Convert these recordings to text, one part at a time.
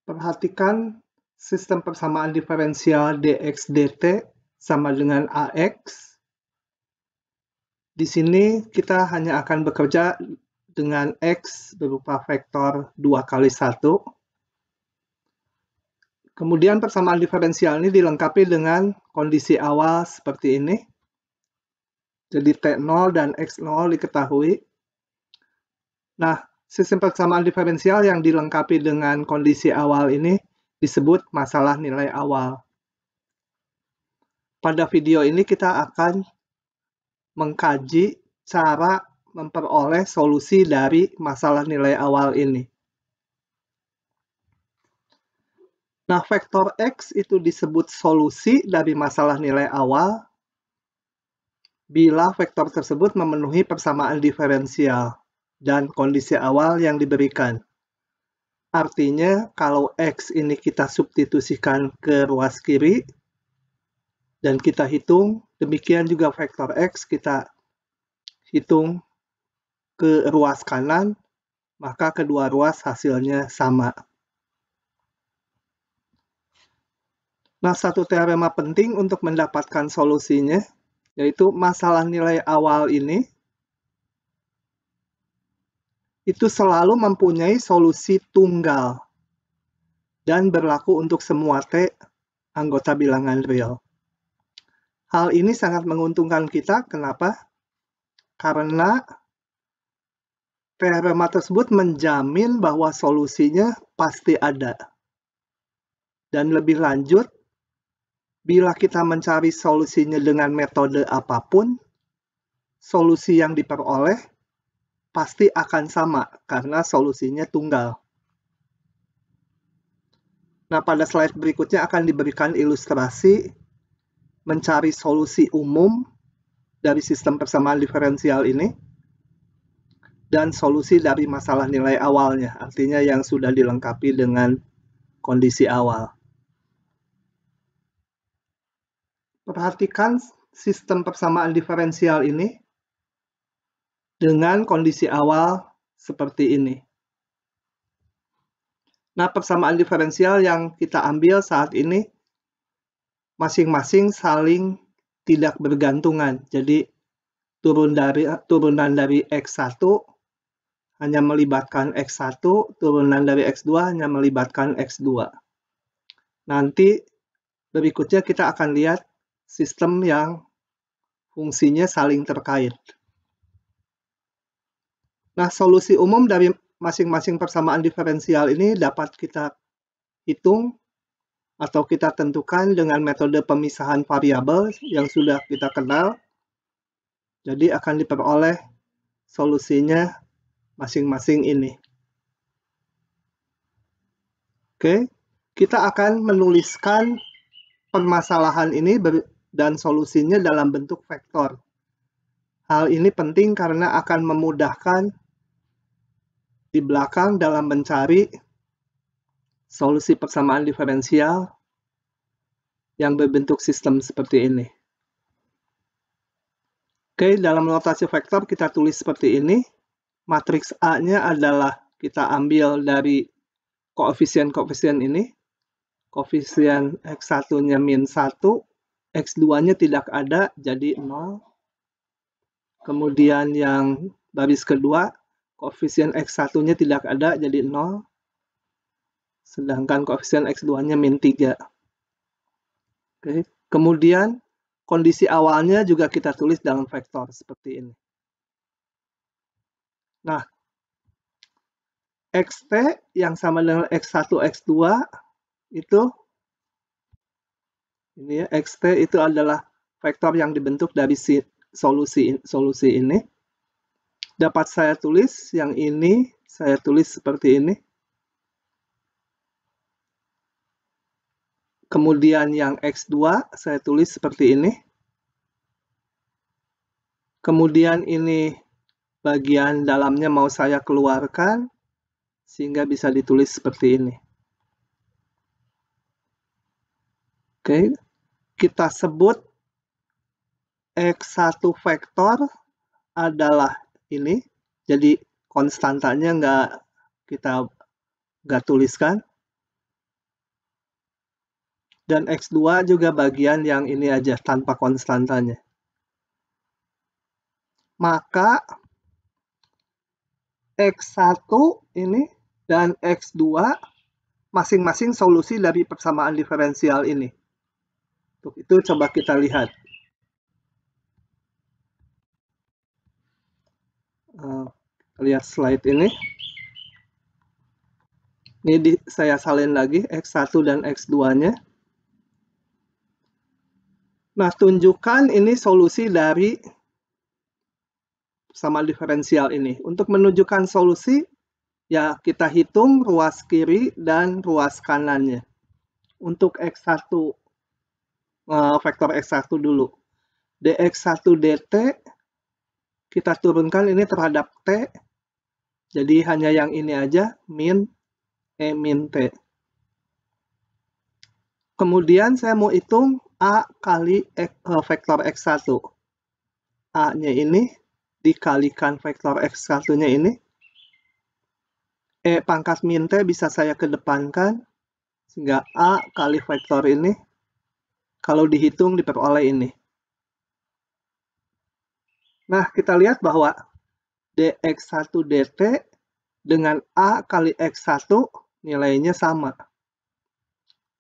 Perhatikan sistem persamaan diferensial dx dt sama dengan AX. Di sini kita hanya akan bekerja dengan X berupa vektor 2 kali 1. Kemudian persamaan diferensial ini dilengkapi dengan kondisi awal seperti ini. Jadi T0 dan X0 diketahui. Nah, sistem persamaan diferensial yang dilengkapi dengan kondisi awal ini disebut masalah nilai awal. Pada video ini kita akan mengkaji cara memperoleh solusi dari masalah nilai awal ini. Nah, vektor X itu disebut solusi dari masalah nilai awal bila vektor tersebut memenuhi persamaan diferensial dan kondisi awal yang diberikan. Artinya, kalau X ini kita substitusikan ke ruas kiri, dan kita hitung, demikian juga vektor X kita hitung ke ruas kanan, maka kedua ruas hasilnya sama. Nah, satu teorema penting untuk mendapatkan solusinya, yaitu masalah nilai awal ini itu selalu mempunyai solusi tunggal dan berlaku untuk semua T anggota bilangan real. Hal ini sangat menguntungkan kita, kenapa? Karena teorema tersebut menjamin bahwa solusinya pasti ada. Dan lebih lanjut, bila kita mencari solusinya dengan metode apapun, solusi yang diperoleh pasti akan sama karena solusinya tunggal. Nah, pada slide berikutnya akan diberikan ilustrasi mencari solusi umum dari sistem persamaan diferensial ini dan solusi dari masalah nilai awalnya, artinya yang sudah dilengkapi dengan kondisi awal. Perhatikan sistem persamaan diferensial ini dengan kondisi awal seperti ini. Nah, persamaan diferensial yang kita ambil saat ini masing-masing saling tidak bergantungan. Jadi turunan dari X1 hanya melibatkan X1, turunan dari X2 hanya melibatkan X2. Nanti berikutnya kita akan lihat sistem yang fungsinya saling terkait. Nah, solusi umum dari masing-masing persamaan diferensial ini dapat kita hitung atau kita tentukan dengan metode pemisahan variabel yang sudah kita kenal. Jadi akan diperoleh solusinya masing-masing ini. Oke, kita akan menuliskan permasalahan ini dan solusinya dalam bentuk vektor. Hal ini penting karena akan memudahkan di belakang dalam mencari solusi persamaan diferensial yang berbentuk sistem seperti ini. Oke, dalam notasi vektor kita tulis seperti ini. Matriks A-nya adalah kita ambil dari koefisien-koefisien ini. Koefisien X1-nya min 1, X2-nya tidak ada, jadi 0. Kemudian yang baris kedua, koefisien X1-nya tidak ada, jadi 0. Sedangkan koefisien X2-nya min 3. Oke. Kemudian kondisi awalnya juga kita tulis dalam vektor seperti ini. Nah, Xt yang sama dengan X1, X2 itu ini ya, Xt itu adalah vektor yang dibentuk dari solusi ini. Dapat saya tulis yang ini, saya tulis seperti ini. Kemudian yang X2 saya tulis seperti ini. Kemudian ini bagian dalamnya mau saya keluarkan sehingga bisa ditulis seperti ini. Oke, kita sebut X1 vektor adalah ini. Jadi konstantanya kita nggak tuliskan. Dan X2 juga bagian yang ini aja, tanpa konstantanya. Maka X1 ini dan X2 masing-masing solusi dari persamaan diferensial ini. Untuk itu coba kita lihat. Lihat slide ini. Ini saya salin lagi X1 dan X2-nya. Nah, tunjukkan ini solusi dari persamaan diferensial ini. Untuk menunjukkan solusi, ya kita hitung ruas kiri dan ruas kanannya. Untuk X1, vektor X1 dulu. dx1 dt, kita turunkan ini terhadap T. Jadi hanya yang ini aja, min E min T. Kemudian saya mau hitung A kali vektor X1. A-nya ini dikalikan vektor X1-nya ini. E pangkat min T bisa saya kedepankan. Sehingga A kali vektor ini, kalau dihitung diperoleh ini. Nah, kita lihat bahwa dx1 dt dengan A kali X1 nilainya sama.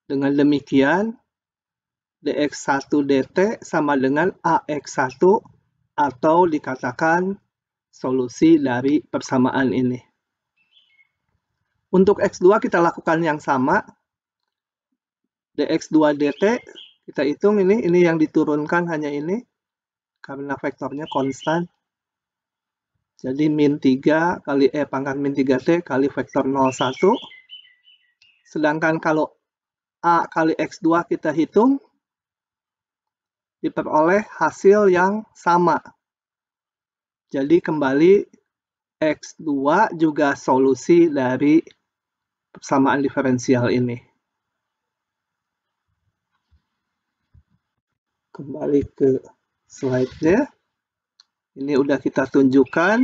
Dengan demikian, dx1 dt sama dengan AX1 atau dikatakan solusi dari persamaan ini. Untuk X2 kita lakukan yang sama. dx2 dt kita hitung ini yang diturunkan hanya ini karena vektornya konstan. Jadi min 3 kali E pangkat min 3T kali vektor 01. Sedangkan kalau A kali X2 kita hitung, diperoleh hasil yang sama. Jadi kembali X2 juga solusi dari persamaan diferensial ini. Kembali ke slide-nya. Ini udah kita tunjukkan.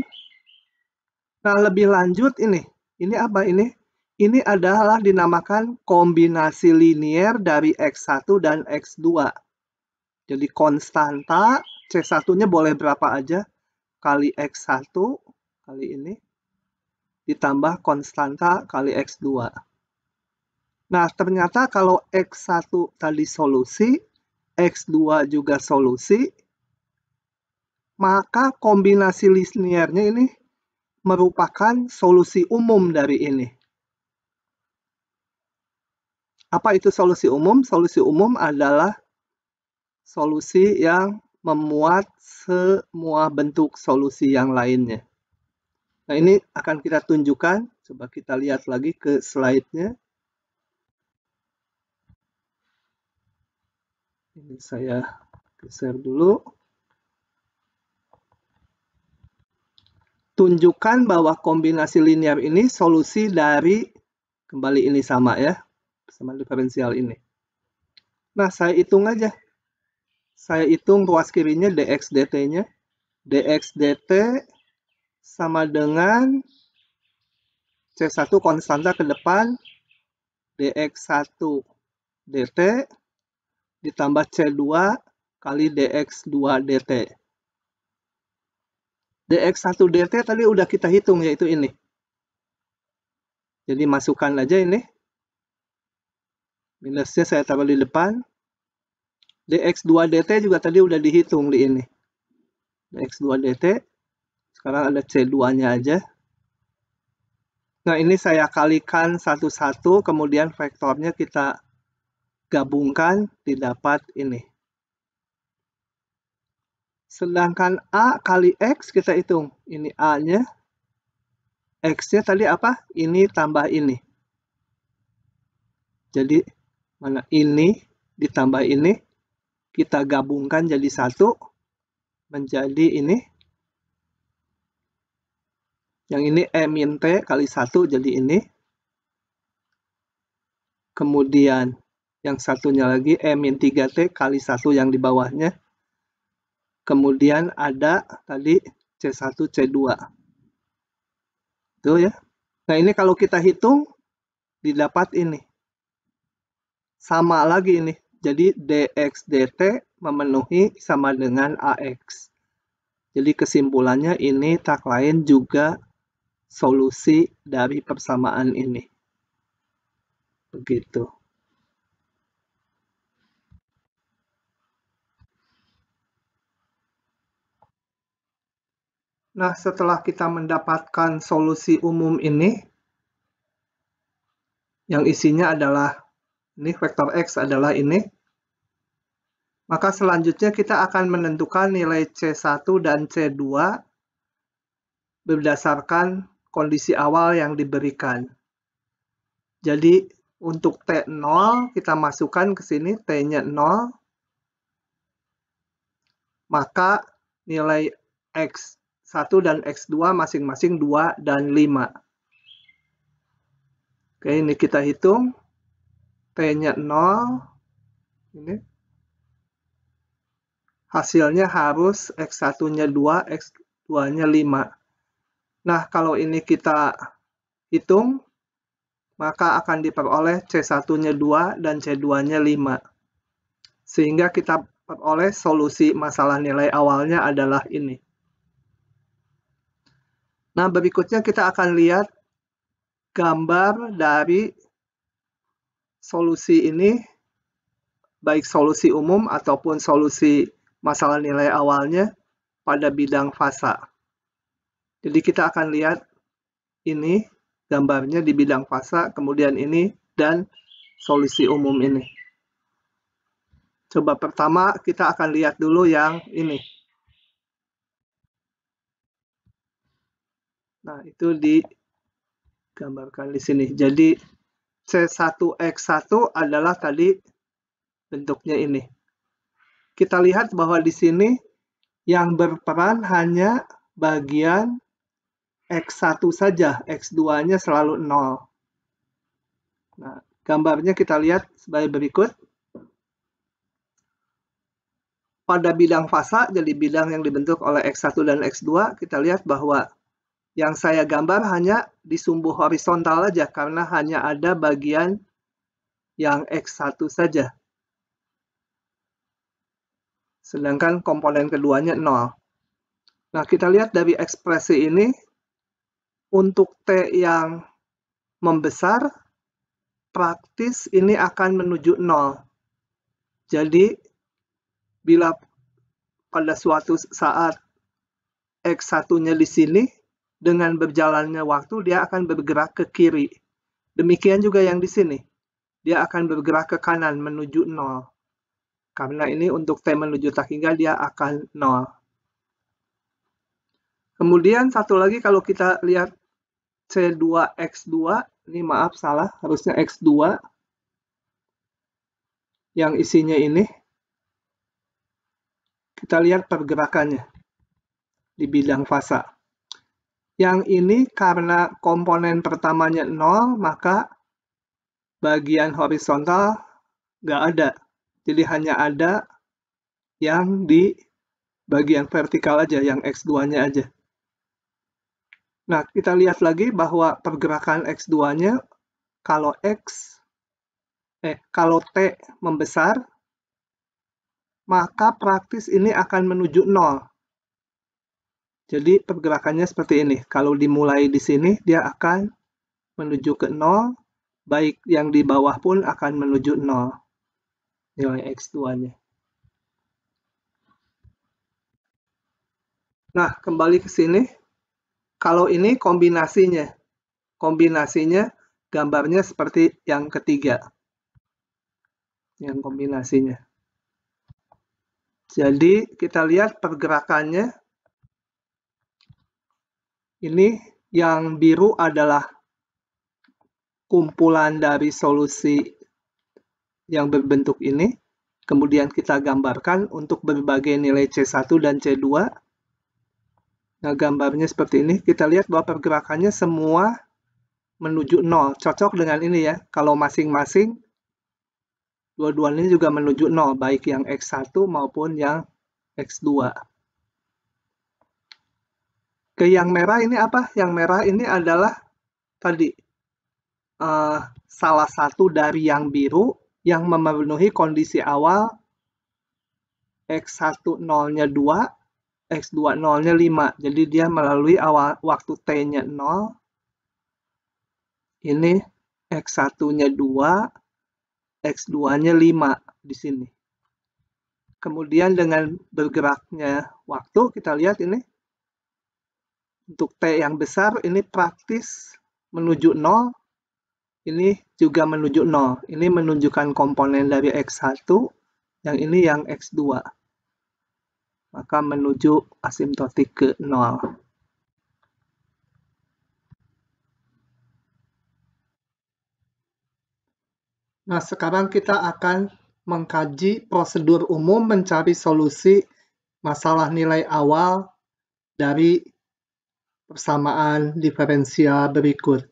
Nah, lebih lanjut ini. Ini apa ini? Ini adalah dinamakan kombinasi linier dari X1 dan X2. Jadi konstanta C1-nya boleh berapa aja kali X1 kali ini ditambah konstanta kali X2. Nah, ternyata kalau X1 tadi solusi, X2 juga solusi, maka kombinasi liniernya ini merupakan solusi umum dari ini. Apa itu solusi umum? Solusi umum adalah solusi yang memuat semua bentuk solusi yang lainnya. Nah, ini akan kita tunjukkan. Coba kita lihat lagi ke slide-nya. Ini saya geser dulu. Tunjukkan bahwa kombinasi linear ini solusi dari, kembali ini sama ya, sama diferensial ini. Nah, saya hitung aja. Saya hitung ruas kirinya dx dt-nya. dx dt sama dengan C1 konstanta ke depan, dx1 dt ditambah C2 kali dx2 dt. dx1 dt tadi udah kita hitung, yaitu ini. Jadi masukkan aja ini. Minusnya saya taruh di depan. dx2 dt juga tadi udah dihitung di ini. dx2 dt. Sekarang ada C2-nya aja. Nah, ini saya kalikan satu-satu, kemudian vektornya kita gabungkan, didapat ini. Sedangkan A kali X kita hitung. Ini A-nya. X-nya tadi apa? Ini tambah ini. Jadi, mana ini ditambah ini. Kita gabungkan jadi satu. Menjadi ini. Yang ini E min T kali 1 jadi ini. Kemudian yang satunya lagi E min 3T kali 1 yang di bawahnya. Kemudian ada tadi C1, C2. Itu ya. Nah, ini kalau kita hitung, didapat ini. sama lagi ini. Jadi dx dt memenuhi sama dengan AX. Jadi kesimpulannya ini tak lain juga solusi dari persamaan ini. Begitu. Nah, setelah kita mendapatkan solusi umum ini, yang isinya adalah ini vektor X adalah ini, maka selanjutnya kita akan menentukan nilai C1 dan C2 berdasarkan kondisi awal yang diberikan. Jadi untuk T0 kita masukkan ke sini, T-nya 0, maka nilai X1 dan X2 masing-masing 2 dan 5. Oke, ini kita hitung. T-nya 0, ini. Hasilnya harus X1-nya 2, X2-nya 5. Nah, kalau ini kita hitung, maka akan diperoleh C1-nya 2 dan C2-nya 5. Sehingga kita peroleh solusi masalah nilai awalnya adalah ini. Nah, berikutnya kita akan lihat gambar dari solusi ini, baik solusi umum ataupun solusi masalah nilai awalnya pada bidang fasa. Jadi kita akan lihat ini gambarnya di bidang fasa, kemudian ini, dan solusi umum ini. Coba pertama kita akan lihat dulu yang ini. Nah, itu digambarkan di sini. Jadi C1X1 adalah tadi bentuknya ini. Kita lihat bahwa di sini yang berperan hanya bagian X1 saja, X2-nya selalu 0. Nah, gambarnya kita lihat sebagai berikut. Pada bidang fasa, jadi bidang yang dibentuk oleh X1 dan X2, kita lihat bahwa yang saya gambar hanya di sumbu horizontal saja, karena hanya ada bagian yang X1 saja. Sedangkan komponen keduanya 0. Nah, kita lihat dari ekspresi ini, untuk T yang membesar, praktis ini akan menuju 0. Jadi, bila pada suatu saat X1-nya di sini, dengan berjalannya waktu, dia akan bergerak ke kiri. Demikian juga yang di sini. Dia akan bergerak ke kanan menuju 0. Karena ini untuk T menuju tak hingga, dia akan 0. Kemudian satu lagi kalau kita lihat C2X2, ini maaf salah, harusnya X2, yang isinya ini, kita lihat pergerakannya di bidang fasa. Yang ini karena komponen pertamanya 0, maka bagian horizontal nggak ada. Jadi hanya ada yang di bagian vertikal aja, yang X2-nya aja. Nah, kita lihat lagi bahwa pergerakan X2-nya kalau T membesar, maka praktis ini akan menuju 0. Jadi pergerakannya seperti ini. Kalau dimulai di sini, dia akan menuju ke 0, baik yang di bawah pun akan menuju 0. Nilai X2-nya. Nah, kembali ke sini. Kalau ini kombinasinya. Kombinasinya gambarnya seperti yang ketiga. Yang kombinasinya. Jadi kita lihat pergerakannya. Ini yang biru adalah kumpulan dari solusi yang berbentuk ini. Kemudian kita gambarkan untuk berbagai nilai C1 dan C2. Nah, gambarnya seperti ini. Kita lihat bahwa pergerakannya semua menuju 0. Cocok dengan ini ya. Kalau masing-masing, dua-duanya juga menuju 0. Baik yang X1 maupun yang X2. Ke yang merah ini apa? Yang merah ini adalah tadi salah satu dari yang biru yang memenuhi kondisi awal X1 0-nya 2, X2 0-nya 5. Jadi dia melalui awal waktu T-nya 0. Ini X1-nya 2, X2-nya 5 di sini. Kemudian dengan bergeraknya waktu, kita lihat ini. Untuk T yang besar, ini praktis menuju 0. Ini juga menuju 0. Ini menunjukkan komponen dari X1, yang ini yang X2. Maka menuju asimptotik ke 0. Nah, sekarang kita akan mengkaji prosedur umum mencari solusi masalah nilai awal dari persamaan diferensial berikut.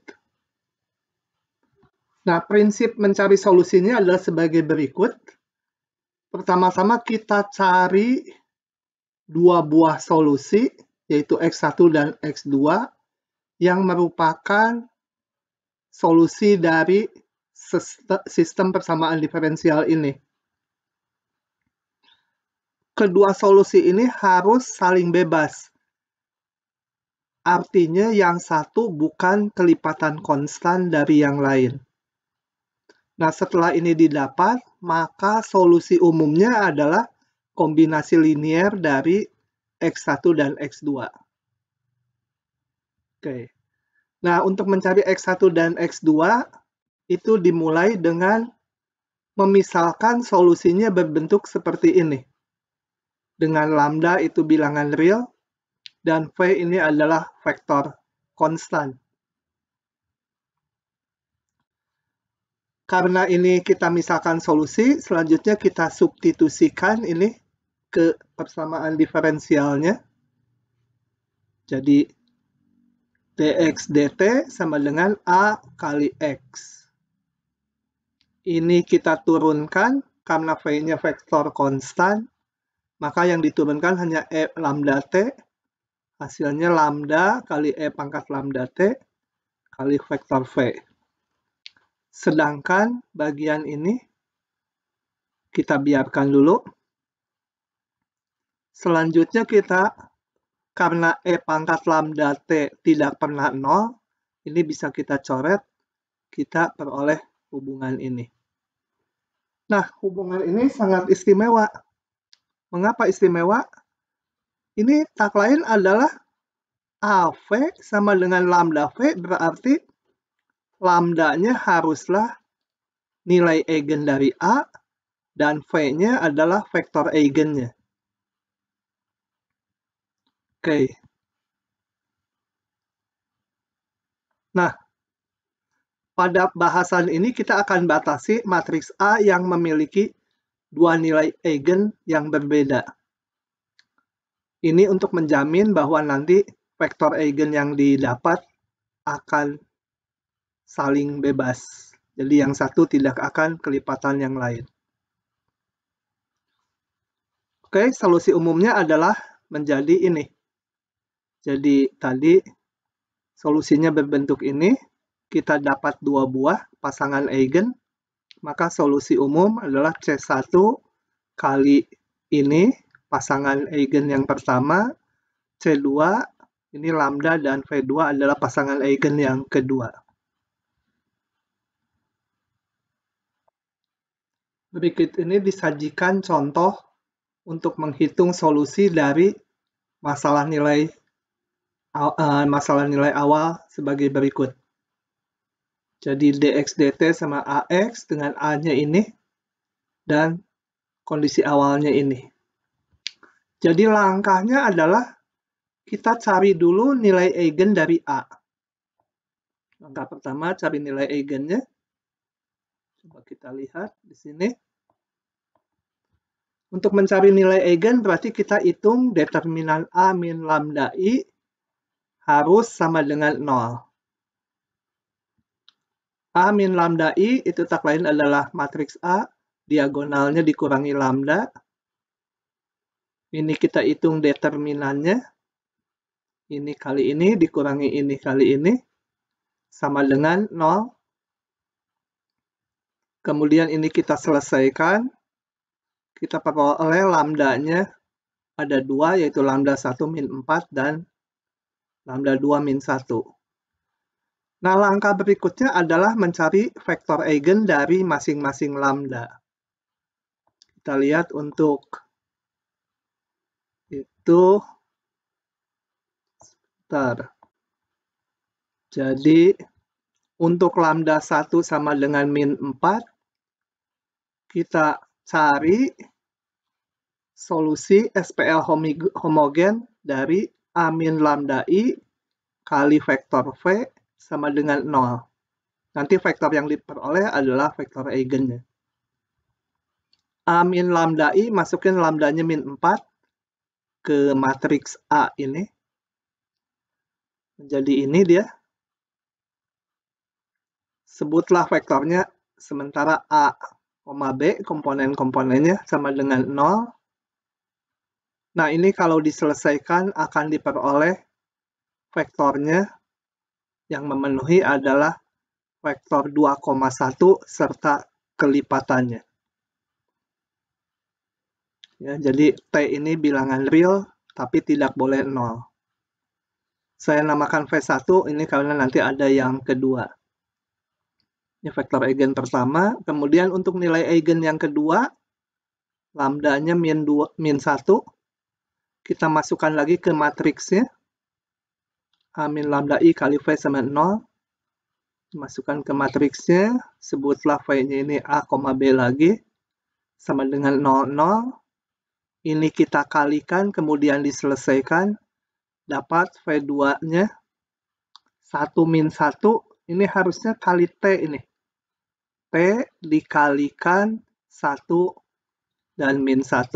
Nah, prinsip mencari solusinya adalah sebagai berikut. Pertama-tama kita cari dua buah solusi, yaitu X1 dan X2, yang merupakan solusi dari sistem persamaan diferensial ini. Kedua solusi ini harus saling bebas. Artinya yang satu bukan kelipatan konstan dari yang lain. Nah, setelah ini didapat, maka solusi umumnya adalah kombinasi linier dari X1 dan X2. Oke. Nah, untuk mencari X1 dan X2, itu dimulai dengan memisalkan solusinya berbentuk seperti ini. Dengan lambda itu bilangan real, dan V ini adalah vektor konstan. Karena ini kita misalkan solusi, selanjutnya kita substitusikan ini ke persamaan diferensialnya. Jadi dx dt sama dengan A kali X. Ini kita turunkan karena V-nya vektor konstan, maka yang diturunkan hanya E lambda T, hasilnya lambda kali E pangkat lambda T kali vektor V. Sedangkan bagian ini kita biarkan dulu. Selanjutnya kita, karena E pangkat lambda T tidak pernah 0, ini bisa kita coret, kita peroleh hubungan ini. Nah, hubungan ini sangat istimewa. Mengapa istimewa? Ini tak lain adalah AV sama dengan lambda V, berarti lambdanya haruslah nilai eigen dari A, dan V-nya adalah vektor eigennya. Oke. Nah, pada bahasan ini kita akan batasi matriks A yang memiliki dua nilai eigen yang berbeda. Ini untuk menjamin bahwa nanti vektor eigen yang didapat akan saling bebas. Jadi yang satu tidak akan kelipatan yang lain. Oke, solusi umumnya adalah menjadi ini. Jadi tadi solusinya berbentuk ini, kita dapat dua buah pasangan eigen, maka solusi umum adalah C1 kali ini, pasangan eigen yang pertama, C2, ini lambda dan V2 adalah pasangan eigen yang kedua. Berikut ini disajikan contoh untuk menghitung solusi dari masalah nilai awal sebagai berikut. Jadi dx dt sama ax dengan a-nya ini dan kondisi awalnya ini. Jadi langkahnya adalah kita cari dulu nilai eigen dari A. Langkah pertama cari nilai eigennya. Coba kita lihat di sini. Untuk mencari nilai eigen berarti kita hitung determinan A min lambda I harus sama dengan 0. A min lambda I itu tak lain adalah matriks A, diagonalnya dikurangi lambda. Ini kita hitung determinannya. Ini kali ini dikurangi ini kali ini. Sama dengan 0. Kemudian ini kita selesaikan. Kita peroleh lambdanya ada 2, yaitu lambda 1 min 4 dan lambda 2 min 1. Nah, langkah berikutnya adalah mencari vektor eigen dari masing-masing lambda. Kita lihat untuk itu. Jadi, untuk lambda 1 sama dengan min 4, kita cari solusi SPL homogen dari A min lambda I kali vektor V sama dengan 0. Nanti vektor yang diperoleh adalah vektor eigennya. A min lambda I, masukin lambdanya min 4 ke matriks A ini. Jadi ini dia. Sebutlah vektornya, sementara A, B, komponen-komponennya sama dengan 0. Nah, ini kalau diselesaikan akan diperoleh vektornya yang memenuhi adalah vektor 2,1 serta kelipatannya. Ya, jadi T ini bilangan real, tapi tidak boleh 0. Saya namakan V1 ini karena nanti ada yang kedua. Ini vektor eigen pertama. Kemudian untuk nilai eigen yang kedua, lambdanya min 1. Kita masukkan lagi ke matriksnya. A min lambda I kali V sama 0. Masukkan ke matriksnya. Sebutlah V-nya ini A, B lagi. Sama dengan 0, 0. Ini kita kalikan, kemudian diselesaikan. Dapat V2-nya 1 min 1. Ini harusnya kali T ini. T dikalikan 1 dan min 1.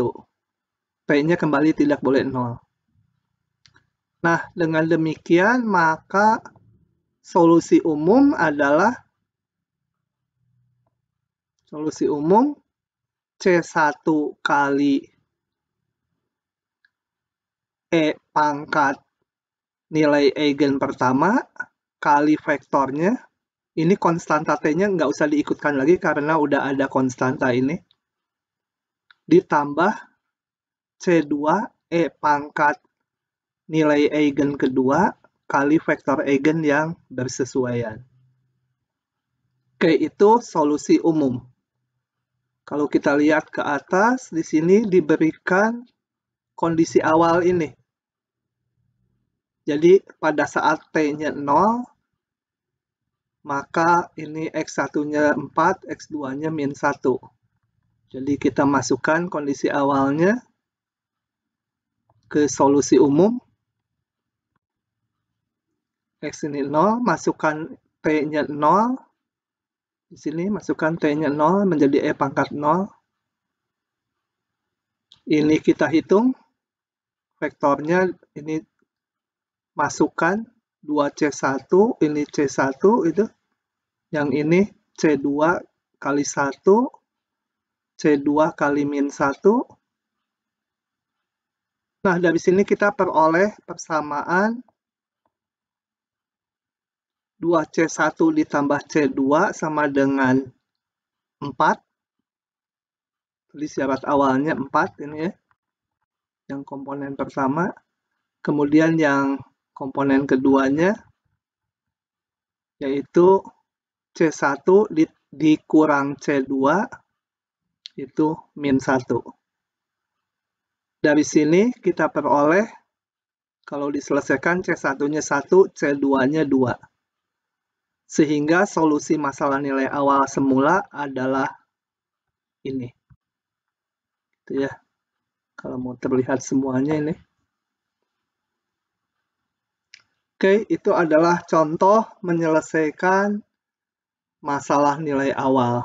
T-nya kembali tidak boleh 0. Nah, dengan demikian maka solusi umum adalah C1 kali E pangkat nilai eigen pertama kali vektornya. Ini konstanta T-nya nggak usah diikutkan lagi karena udah ada konstanta ini. Ditambah C2 E pangkat nilai eigen kedua kali vektor eigen yang bersesuaian. Oke, itu solusi umum. Kalau kita lihat ke atas, di sini diberikan kondisi awal ini. Jadi pada saat T-nya 0, maka ini X1-nya 4, X2-nya min 1. Jadi kita masukkan kondisi awalnya ke solusi umum. X ini 0, masukkan T-nya 0. Di sini masukkan T-nya 0 menjadi E pangkat 0. Ini kita hitung. Vektornya ini masukkan 2C1, ini C1 itu. Yang ini C2 kali 1, C2 kali min 1. Nah, dari sini kita peroleh persamaan 2C1 ditambah C2 sama dengan 4. Jadi syarat awalnya 4 ini ya. Yang komponen pertama. Kemudian yang komponen keduanya yaitu C1 dikurang C2 itu min 1. Dari sini kita peroleh kalau diselesaikan C1-nya 1, C2-nya 2. Sehingga solusi masalah nilai awal semula adalah ini. Itu ya. Kalau mau terlihat semuanya ini. Oke, itu adalah contoh menyelesaikan masalah nilai awal.